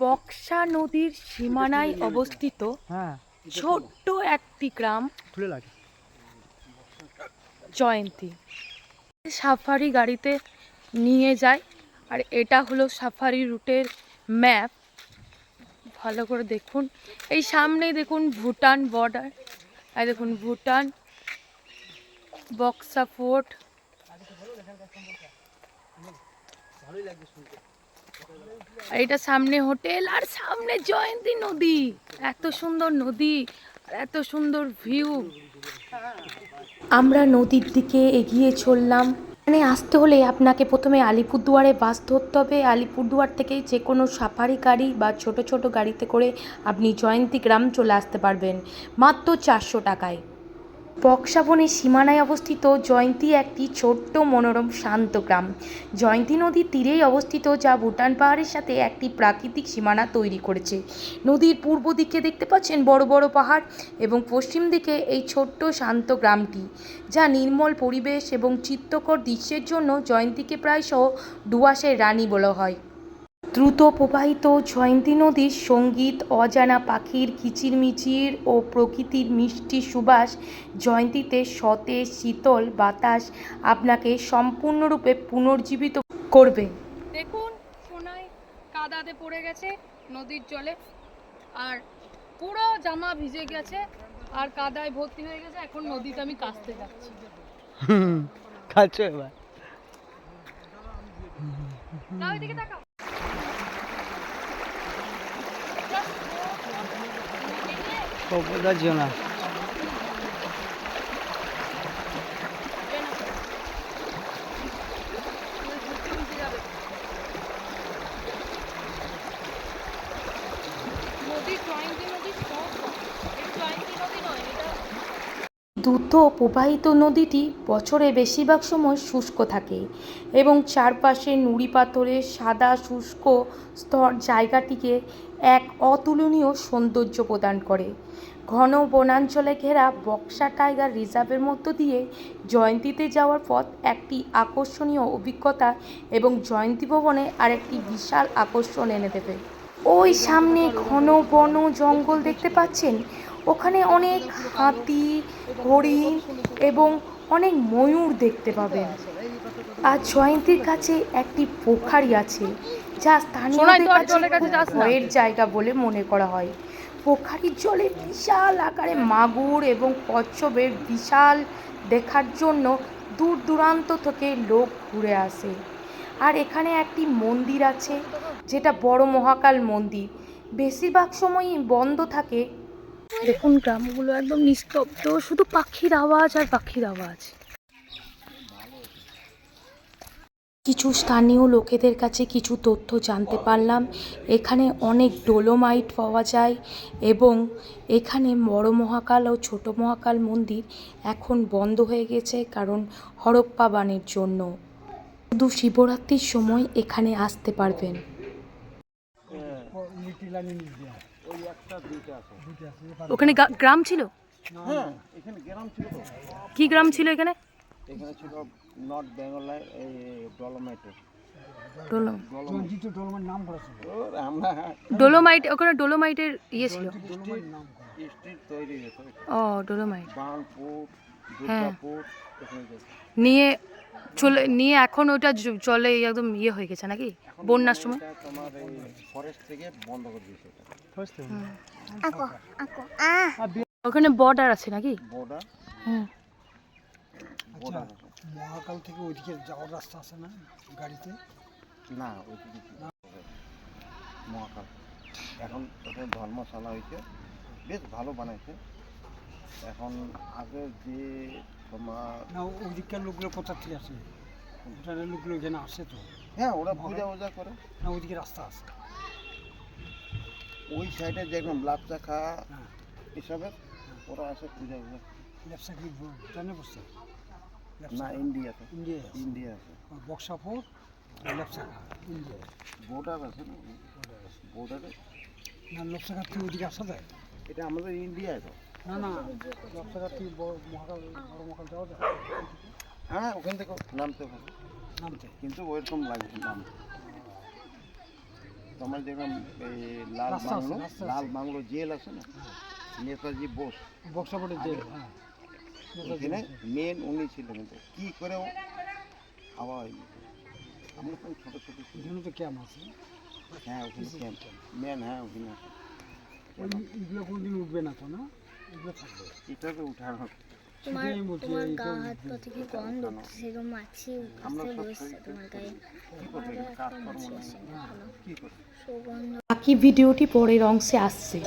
বক্সা নদীর সীমানায় অবস্থিত ছোট্ট একটি গ্রাম জয়ন্তী। সাফারি গাড়িতে নিয়ে যায়, আর এটা হলো সাফারি রুটের ম্যাপ। ভালো করে দেখুন, এই সামনেই দেখুন ভুটান বর্ডার, আর দেখুন ভুটান, বক্সা ফোর্ট। আর এটা সামনে হোটেল, আর সামনে জয়ন্তী নদী। এত সুন্দর নদী আর এত সুন্দর ভিউ। আমরা নদীর দিকে এগিয়ে চললাম। এখানে আসতে হলে আপনাকে প্রথমে আলিপুরদুয়ারে বাস ধরতে হবে। আলিপুরদুয়ার থেকে যে কোনো সাফারি গাড়ি বা ছোট ছোট গাড়িতে করে আপনি জয়ন্তী গ্রাম চলে আসতে পারবেন মাত্র 400 টাকায়। বক্সা বনের সীমানায় অবস্থিত জয়ন্তী একটি ছোট্ট মনোরম শান্ত গ্রাম। জয়ন্তী নদীর তীরেই অবস্থিত, যা ভুটান পাহাড়ের সাথে একটি প্রাকৃতিক সীমানা তৈরি করেছে। নদীর পূর্ব দিকে দেখতে পাচ্ছেন বড় বড় পাহাড়, এবং পশ্চিম দিকে এই ছোট্ট শান্ত গ্রামটি, যা নির্মল পরিবেশ এবং চিত্তকর দৃশ্যের জন্য জয়ন্তীকে প্রায়শঃ ডুয়ার্সের রানী বলা হয়। দ্রুত প্রবাহিত জয়ন্তী নদীর সঙ্গীত, অজানা পাখির কিচিরমিচির ও প্রকৃতির মিষ্টি সুবাস জয়ন্তীতে সতেজ শীতল বাতাস আপনাকে সম্পূর্ণরূপে পুনর্জীবিত করবে। দেখুন, সোনাই কাদাতে পড়ে গেছে নদীর জলে, আর পুরো জামা ভিজে গেছে আর কাদায় ভর্তি হয়ে গেছে। এখন নদীতে আমি কাচতে যাচ্ছি। কাছো এবার না, ওইদিকে তাকাও। কপদা যেও না। দ্রুত প্রবাহিত নদীটি বছরে বেশিরভাগ সময় শুষ্ক থাকে, এবং চারপাশে নুড়ি পাথরের সাদা শুষ্ক স্তর জায়গাটিকে এক অতুলনীয় সৌন্দর্য প্রদান করে। ঘন বনাঞ্চলে ঘেরা বক্সা টাইগার রিজার্ভের মধ্য দিয়ে জয়ন্তীতে যাওয়ার পথ একটি আকর্ষণীয় অভিজ্ঞতা, এবং জয়ন্তী ভবনে আরেকটি বিশাল আকর্ষণ এনে দেবে। ওই সামনে ঘন বন জঙ্গল দেখতে পাচ্ছেন, ওখানে অনেক হাতি, হরিণ এবং অনেক ময়ূর দেখতে পাবেন। আর জয়ন্তীর কাছে একটি পোখারি আছে, যা স্থানীয়দের কাছে ভয়ের জায়গা বলে মনে করা হয়। পোখারির জলে বিশাল আকারে মাগুর এবং কচ্ছপের বিশাল দেখার জন্য দূর দূরান্ত থেকে লোক ঘুরে আসে। আর এখানে একটি মন্দির আছে, যেটা বড় মহাকাল মন্দির, বেশিরভাগ সময়ই বন্ধ থাকে। দেখুন, গ্রামগুলো একদম নিস্তব্ধ, শুধু পাখির আওয়াজ আর পাখির আওয়াজ। কিছু স্থানীয় লোকেদের কাছে কিছু তথ্য জানতে পারলাম। এখানে অনেক ডোলোমাইট পাওয়া যায়, এবং এখানে বড় মহাকাল ও ছোট মহাকাল মন্দির এখন বন্ধ হয়ে গেছে, কারণ হরপ্পা বানের জন্য। শুধু শিবরাত্রির সময় এখানে আসতে পারবেন। ওখানে গ্রাম ছিল? হ্যাঁ, এখানে গ্রাম ছিল। কি গ্রাম ছিল এখানে? এখানে ছিল নর্থ বেঙ্গলের এই ডলোমাইটের ডোলোমাইট। ওখানে ডোলোমাইটের ইয়ে ছিল। স্ট্রিট তৈরি হয়েছে। ও, ডোলোমাইট। বার্নপুর, হ্যাঁ, দুর্গাপুর এখানে নিয়ে এখন ওটা জলে একদম ইয়ে হয়ে গেছে নাকি বন্যার সময়? তোমার এই ফরেস্ট থেকে বন্ধ করে দিয়েছে এটা। ওখানে বর্ডার আছে নাকি? বর্ডার। হ্যাঁ। মহাকাল থেকে ওইদিকে যাওয়ার রাস্তা আছে না গাড়িতে? না, ওইদিকে মহাকাল এখন তখন ধর্মশালা হয়েছে, বেশ ভালো বানাইছে। এখন আগে যে তোমার না, ওইদিককার লোকগুলো কোথা থেকে আসে? ভুটানের লোকগুলো এখানে আসে তো? হ্যাঁ, ওরা পূজা করে। না, ওইদিকে রাস্তা আছে ওই সাইডে যেরকম লাপচাখা এসবের ওরা আসে পূজা। ব্যবসা কি ভুটানে বসছে? না, ইন্ডিয়াতে। ইন্ডিয়া আছে বক্সাপুর, লেপসাখা ইন্ডিয়া। বর্ডার আছে না, বর্ডারে। না, লেপসাখা থেকে ওইদিকে আসা যায়? এটা আমাদের ইন্ডিয়ায় তো। না, লেপসাখা থেকে বড় মহাকাল যাওয়া যায়? হ্যাঁ, ওখান থেকে নামতে হবে, কিন্তু ওইরকম লাগবে নামতে। তোমার যেরকম এই লাল রাস্তা আছে, বাংলো, রাস্তা আছে। লাল বাংলো জেল আছে না, নেতাজি বোস বক্সাবোর্ডের জেল, হ্যাঁ ওখানে মেন উনি ছিলেন। কিন্তু কী করেও হাওয়া হয়ে গেছে। আমরা তো ছোটো ছোটো ছিলাম। এখানে তো ক্যাম্প আছে। হ্যাঁ ওখানে ক্যাম্প মেন, হ্যাঁ ওখানে আছে। ওই এগুলো কোনোদিন উঠবে না তো, না এগুলো থাকবে। এটা তো উঠানো তোমার সেটাই বলছি, তোমার এইটা গা হাত পা থেকে গন্ধ সেরকম মাছি আমরা উঠছে সব রয়েছে শরীর তোমার গায়ে। কী করবে, আমারও একটা কাজকর্ম মাছি নেই, আছে ভালো কী করবে। সুগন্ধ। বাকি ভিডিওটি পরের অংশে আসছে।